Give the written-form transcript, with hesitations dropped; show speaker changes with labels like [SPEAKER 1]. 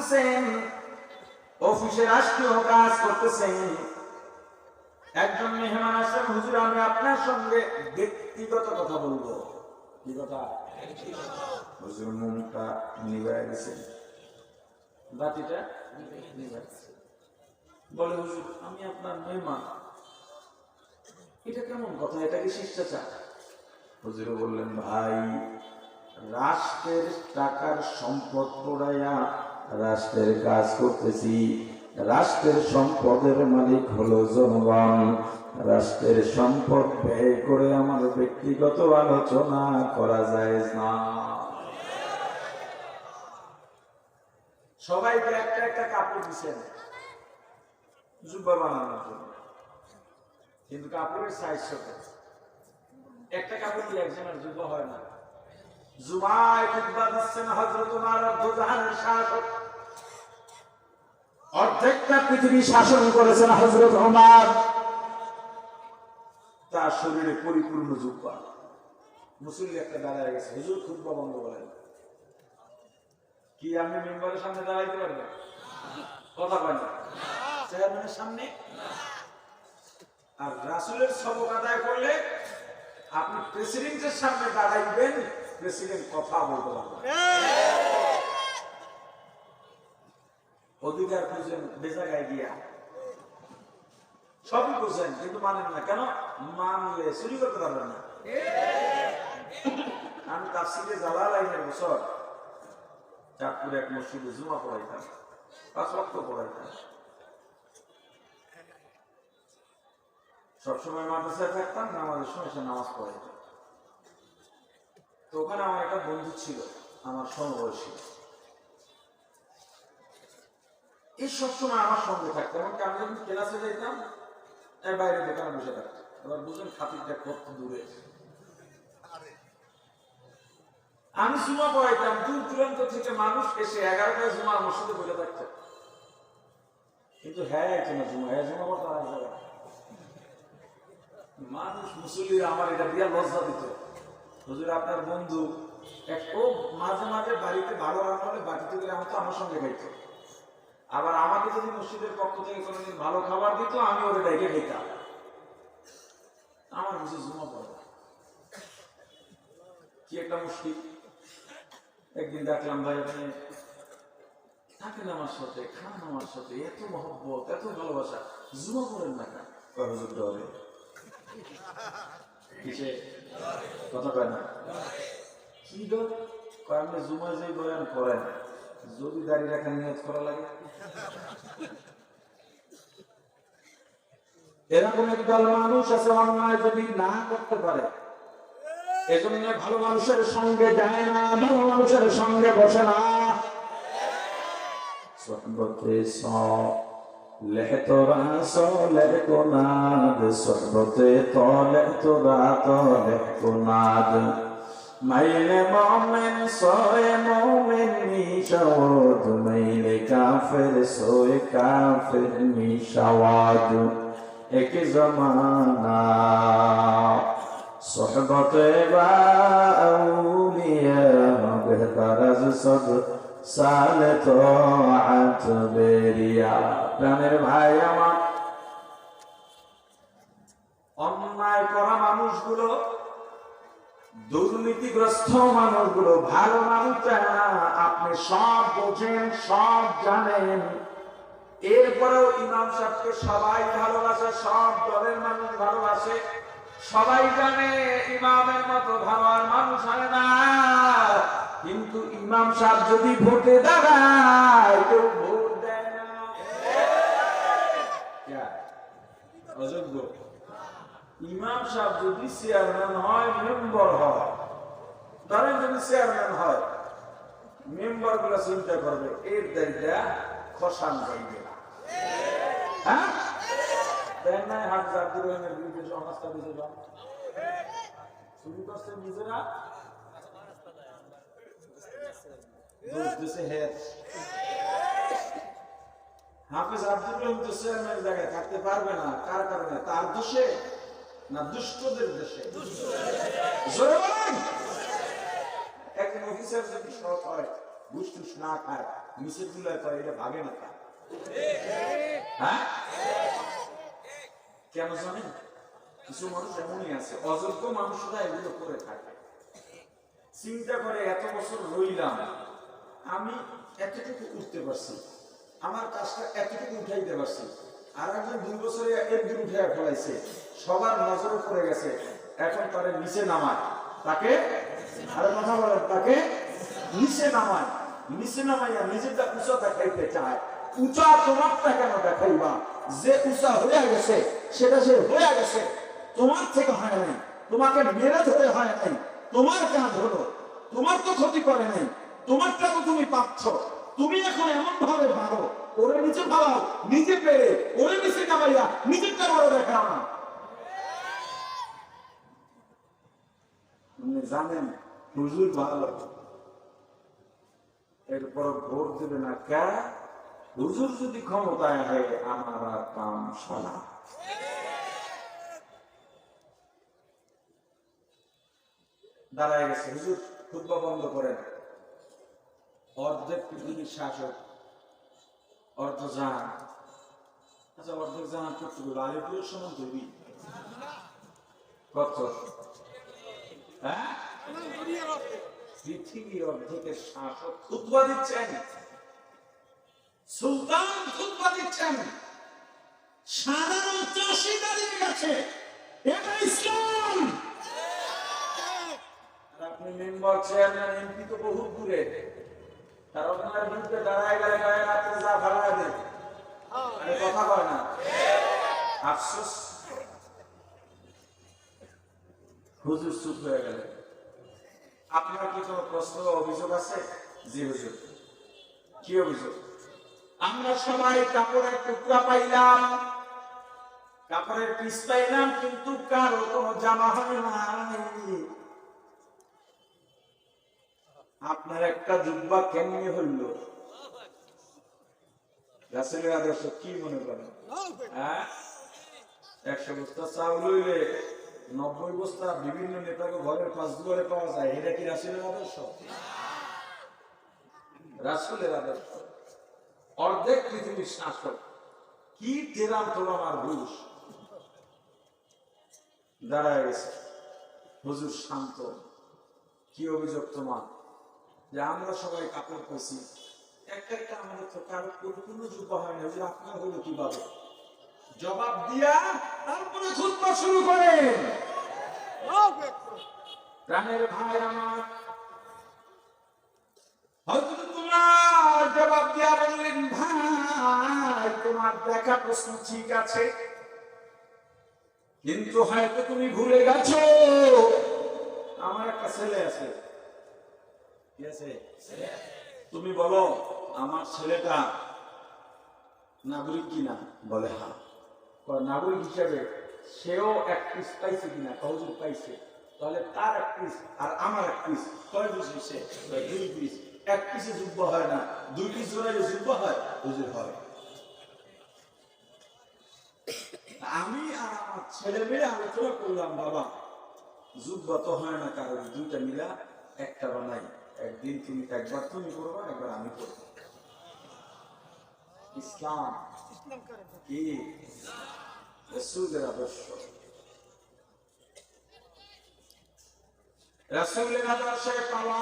[SPEAKER 1] করতেছেন, অফিসে রাষ্ট্রীয় কাজ করতেছেন, একজন মেহমান আসেন, হুজুর আমি আপনার সঙ্গে ব্যক্তিগত কথা বলবো। কি কথা? হুজুর মুখটা নিভায় দিয়েছেন, বাতিটা নিভায় দিয়েছেন। বলে হুজুর আমি আপনার মেহমান। এটা কেমন কথা? এটা কি শিষ্টাচার? হুজুর বললেন ভাই, রাষ্ট্রের টাকার সম্পদ পোড়াইয়া রাষ্ট্রের কাজ করতেছি। রাষ্ট্রের সম্পদের মালিক হলো জনগণ। রাষ্ট্রের সম্পদ ব্যয় করে আমার ব্যক্তিগত আলোচনা করা যায় না। সবাইকে একটা একটা কাপড় দিচ্ছেন জুব্বা বানানোর জন্য, কিন্তু কাপড়ের সাইজ ছোট। একটা কাপড় দিয়ে একজনের জুব্বা হয় না। জুমায় খুতবা দিচ্ছেন হযরত ওমর জাহানের শাসক, অর্ধেকটা পৃথিবী শাসন করেছেন হযরত ওমর। তার শরীরে পরিপূর্ণ জুব্বা। মুসল্লি একটা দাঁড়ায় গেছে, হুজুর খুতবা বন্ধ করেন। কি আপনি মেম্বারের সামনে দাঁড়াইতে পারবেন? কথা বলেন চেয়ারম্যানের সামনে। আর রাসূলের সবক আদায় করলে আপনি প্রেসিডেন্টের সামনে দাঁড়াইবেন, প্রেসিডেন্ট কথা বলতে পারবেন। অধিকার খুঁজেন বেজাগায় গিয়া, সবই খুঁজেন, কিন্তু মানেন না। কেন? মানলে চুরি করতে পারবেন না। আমি তাফসীরে জালালাইনের বছর চাঁদপুরে এক মসজিদে জুমা পড়াইতাম, 5 ওয়াক্ত পড়াইতাম। সবসময় মাদ্রাসায় থাকতাম, নামাজের সময় সে নামাজ পড়াইতাম। তো ওখানে আমার একটা বন্ধু ছিল, আমার সমবয়সী। এই সবসময় আমার সঙ্গে থাকতো, এমনকি আমি যখন ক্লাসে যাইতাম এর বাইরে দোকানে বসে থাকতো। এবার বুঝলেন খাতিরটা কত দূরে। আমি জুমা পড়াইতাম, দূর দূরান্ত থেকে মানুষ এসে 11টায় জুমা মসজিদে বসে থাকতো, কিন্তু হ্যাঁ এটা না জুমা, হ্যাঁ জুমা পড়তে আর যাবে না। মানুষ মুসল্লিরা আমার এটা দিয়া লজ্জা দিত। হুজুর আপনার বন্ধু ও মাঝে মাঝে বাড়িতে ভালো রান্না হলে বাড়িতে করে আমার তো আমার সঙ্গে খাইতো। আবার আমাকে যদি মসজিদের পক্ষ থেকে কোনোদিন ভালো খাবার দিত, আমি ওরে ডাইকে খেতাম। আমার বুঝে জুমা পড়ে কি একটা মুশকিল। একদিন দেখলাম ভাই আপনি থাকেন আমার সাথে, খান আমার সাথে, এত মহব্বত, এত ভালোবাসা, জুমা পড়েন না কেন? হুজুর ডরে। কিসে কথা কয় না? কি ডর? আপনি জুমা যে বয়ান করেন, যদি দাঁড়িয়ে রাখার নিয়ত করা লাগে। এরকম একদল মানুষ আছে অন্যায় যদি না করতে পারে, এজন্য ভালো মানুষের সঙ্গে যায় না, ভালো মানুষের সঙ্গে বসে না। সোহবতে সলেহ তোরা সলেহ কোনাদ, সোহবতে তলেহ তোরা তলেহ কোনাদ। মাইলে মোমেন সোয়ে মোমেন মিশাওয়াদ, মাইলে কাফের সোয়ে কাফের মিশাওয়াদ। এক জমানা সোহবতে বা আউলিয়া বেহতার আজ সব সালে তোআত বেরিয়া। প্রাণের ভাই আমার, অন্যায় করা মানুষগুলো, দুর্নীতিগ্রস্ত মানুষগুলো ভালো মানুষ চায় না। আপনি সব বোঝেন, সব জানেন, এরপরেও ইমাম সাহেবকে সবাই ভালোবাসে, সব দলের মানুষ ভালোবাসে। সবাই জানে ইমামের মতো ভালো আর মানুষ হয় না, কিন্তু ইমাম সাহেব যদি ভোটে দাঁড়ায় কেউ ভোট দেয় না। অযোগ্য। ইমাম সাহেব যদি চেয়ারম্যান হয়, মেম্বার হয়, ধরেন যদি চেয়ারম্যান হয়, মেম্বার গুলা চিন্তা করবে এর দায়িত্বটা খসান যাইবে না। হ্যাঁ দেন নাই হাট জাতীয় বিরুদ্ধে সংস্থা দিতে যান শুরু করছে নিজেরা, হাফেজ আব্দুল রহিম তো চেয়ারম্যানের জায়গায় থাকতে পারবে না। কার কারণে? তার দোষে না দুষ্টদের দেশে? একজন অফিসার যদি সৎ হয়, ঘুষ টুস না খায়, নিচের গুলায় করে, এটা ভাগে না খায়। হ্যাঁ, কেন জানেন? কিছু মানুষ এমনই আছে, অযোগ্য মানুষরা এগুলো করে থাকে। চিন্তা করে এত বছর রইলাম, আমি এতটুকু উঠতে পারছি, আমার কাজটা এতটুকু উঠাইতে পারছি, আর একজন 2 বছরে একদিন উঠে ফেলাইছে, সবার নজরে পড়ে গেছে, এখন তারে নিচে নামায়, তাকে আরে কথা বলেন, তাকে নিচে নামায়, নিচে নামাইয়া নিজেরটা উঁচা দেখাইতে চায়। উঁচা তোমারটা কেন দেখাইবা? যে উঁচা হয়ে গেছে সেটা সে হয়ে গেছে, তোমার থেকে হয় নাই, তোমাকে মেরে ধরে হয় নাই, তোমার কাজ হলো, তোমার তো ক্ষতি করে নাই, তোমারটা তো তুমি পাচ্ছ, তুমি এখন এমন ভাবে পারো, ওরে নিচে ফালাও, নিজে পেরে ওরে নিচে নামাইয়া নিজেরটা বড় দেখাও না। জানেন হুজুর ভালো, এরপর ভোট দেবে না কে? হুজুর যদি ক্ষমতায় হয় আমার আর কাম সারা। দাঁড়ায় গেছে, হুজুর খুতবা বন্ধ করেন, অর্ধেক পৃথিবীর শাসক, অর্ধ জাহান। আচ্ছা, অর্ধেক জাহান কতগুলো? আলিপুরের সমান দেবী কত? হ্যাঁ, পৃথিবীর অর্ধেকের শাসক খুতবা দিচ্ছেন, সুলতান খুতবা দিচ্ছেন, সাধারণ চাষি দাঁড়িয়ে গেছে, এটা ইসলাম। আপনি মেম্বার, চেয়ারম্যান, এমপি তো বহু দূরে, তার আপনার বিরুদ্ধে দাঁড়ায় গেলে গায়ে রাত্রে যা ফেলা দেন, কথা কয় না। আফসোস, হুজুর চুপ হয়ে গেল। আপনার কি কোনো প্রশ্ন বা অভিযোগ আছে? জি হুজুর। কি অভিযোগ? আমরা সবাই কাপড়ের টুকরা পাইলাম, কাপড়ের পিস পাইলাম, কিন্তু কারো কোনো জামা হয় নাই। আপনার একটা জুব্বা কেমনি হইল? রাসূলের আদর্শ কি মনে করেন? হ্যাঁ, 100 বস্তা চাউল হইলে 90 বস্তা বিভিন্ন নেতাকে ঘরের পাঁচ দুয়ারে পাওয়া যায়, এটা কি রাসূলের আদর্শ? রাসূলের আদর্শ। অর্ধেক পৃথিবীর শাসক, কি তেরাম তোলাম আর ঘুষ। দাঁড়ায় গেছে, হুজুর শান্ত। কি অভিযোগ তোমার? যে আমরা সবাই কাপড় পাইছি, একটা আমাদের তো কারো পরিপূর্ণ জুব্বা হয় না, হুজুর আপনার হলো কিভাবে? জবাব দিয়া তারপরে খুতবা শুরু করেন। প্রাণের ভাই আমার, হয়তো তোমার জবাব দিয়া বললেন, ভাই তোমার দেখা প্রশ্ন ঠিক আছে, কিন্তু হয়তো তুমি ভুলে গেছো আমার একটা ছেলে আছে। কি আছে? তুমি বলো আমার ছেলেটা নাগরিক কিনা? বলে হ্যাঁ। নাগরিক হিসাবে সেও এক পিস পাইছে কিনা? হুজুর পাইছে। তাহলে তার এক পিস আর আমার এক পিস, কয় পিস হইছে? 2 পিস। এক পিসে যুব্বা হয় না, 2 পিস জোড়াইলে যুব্বা হয়? হুজুর হয়। আমি আর আমার ছেলে মেয়ে আলোচনা করলাম, বাবা যুব্বা তো হয় না কারণ, 2টা মিলা একটা বানাই, একদিন তুমি একবার তুমি করবা, একবার আমি করবো। ইসলাম কি? রাসূলের আদর্শ। রাসূলের আদর্শে পাওয়া